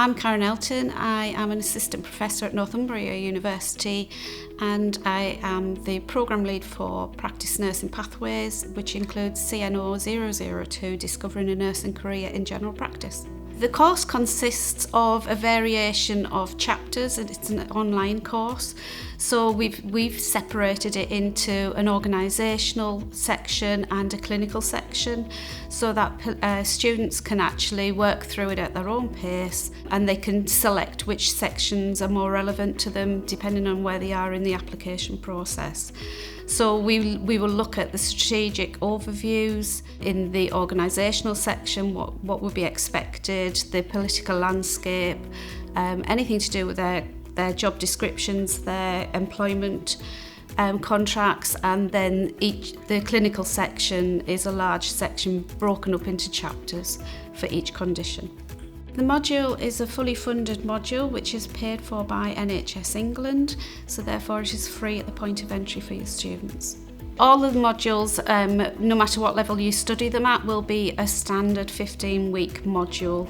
I'm Karen Elton. I am an assistant professor at Northumbria University, and I am the programme lead for Practice Nursing Pathways, which includes CNO002, Discovering a Nursing Career in General Practice. The course consists of a variation of chapters, and it's an online course. So we've separated it into an organisational section and a clinical section, so that students can actually work through it at their own pace, and they can select which sections are more relevant to them depending on where they are in the application process. So we will look at the strategic overviews in the organisational section, what would be expected, the political landscape, anything to do with their job descriptions, their employment contracts, and then the clinical section is a large section broken up into chapters for each condition. The module is a fully funded module which is paid for by NHS England, so therefore it is free at the point of entry for your students. All of the modules, no matter what level you study them at, will be a standard 15-week module,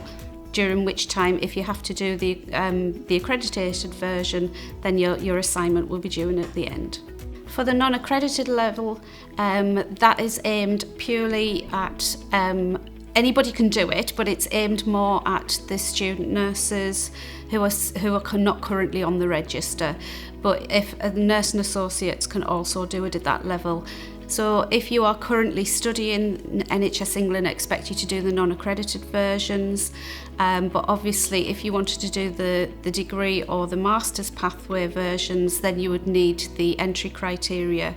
during which time, if you have to do the accredited version, then your assignment will be due at the end. For the non-accredited level, that is aimed purely at anybody can do it, but it's aimed more at the student nurses who are not currently on the register. But if nursing associates can also do it at that level. So if you are currently studying, NHS England expect you to do the non-accredited versions, but obviously if you wanted to do the degree or the master's pathway versions, then you would need the entry criteria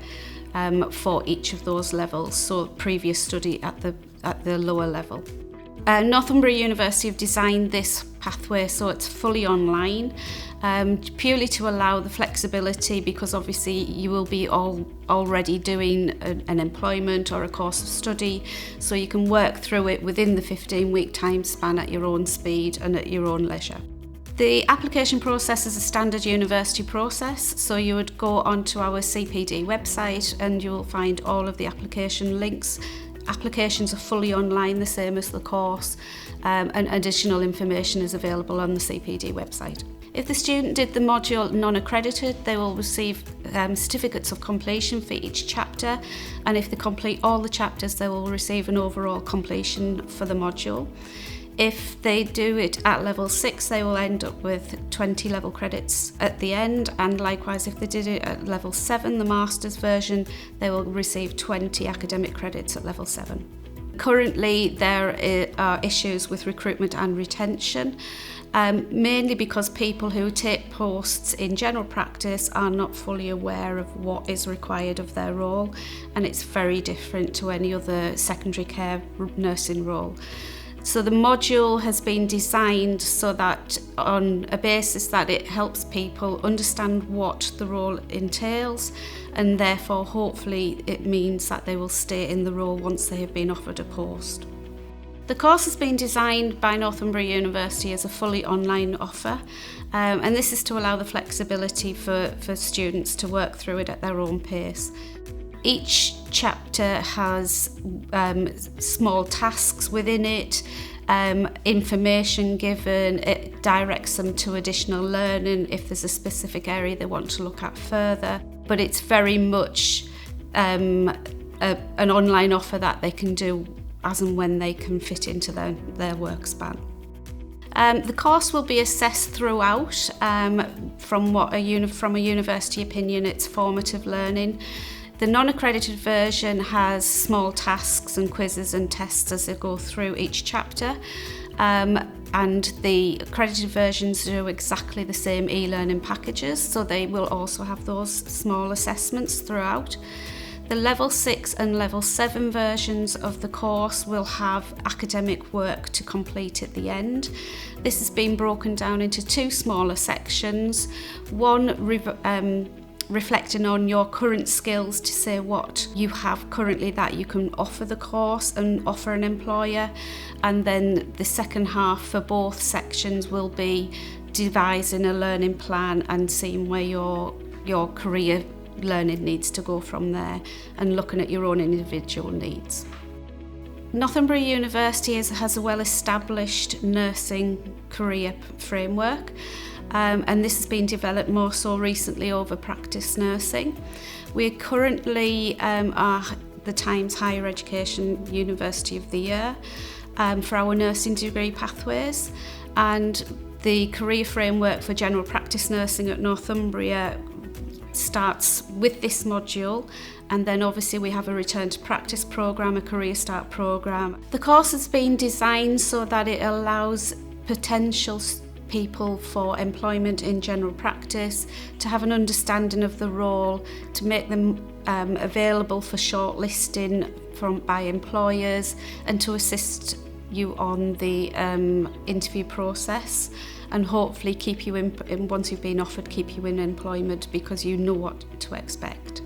for each of those levels, so previous study at the lower level. Northumbria University have designed this pathway so it's fully online, purely to allow the flexibility, because obviously you will be already doing an employment or a course of study, so you can work through it within the 15-week time span at your own speed and at your own leisure. The application process is a standard university process, so you would go onto our CPD website and you'll find all of the application links. Applications are fully online, the same as the course, and additional information is available on the CPD website. If the student did the module non-accredited, they will receive certificates of completion for each chapter, and if they complete all the chapters, they will receive an overall completion for the module. If they do it at level 6, they will end up with 20 level credits at the end, and likewise if they did it at level 7, the master's version, they will receive 20 academic credits at level 7. Currently there are issues with recruitment and retention, mainly because people who take posts in general practice are not fully aware of what is required of their role, and it's very different to any other secondary care nursing role. So the module has been designed so that on a basis that it helps people understand what the role entails, and therefore hopefully it means that they will stay in the role once they have been offered a post. The course has been designed by Northumbria University as a fully online offer, and this is to allow the flexibility for students to work through it at their own pace. Each chapter has small tasks within it, information given, it directs them to additional learning if there's a specific area they want to look at further, but it's very much an online offer that they can do as and when they can fit into their work span. The course will be assessed throughout. From a university opinion, it's formative learning. The non-accredited version has small tasks and quizzes and tests as they go through each chapter, and the accredited versions do exactly the same e-learning packages, so they will also have those small assessments throughout. The level 6 and level 7 versions of the course will have academic work to complete at the end. This has been broken down into 2 smaller sections, one reflecting on your current skills to say what you have currently that you can offer the course and offer an employer, and then the second half for both sections will be devising a learning plan and seeing where your career learning needs to go from there, and looking at your own individual needs. Northumbria University has a well-established nursing career framework, and this has been developed more so recently over practice nursing. We currently are the Times Higher Education University of the Year for our nursing degree pathways, and the career framework for general practice nursing at Northumbria starts with this module, and then obviously we have a return to practice programme, a career start programme. The course has been designed so that it allows potential people for employment in general practice to have an understanding of the role, to make them available for shortlisting by employers, and to assist you on the interview process, and hopefully keep you in, once you've been offered, keep you in employment because you know what to expect.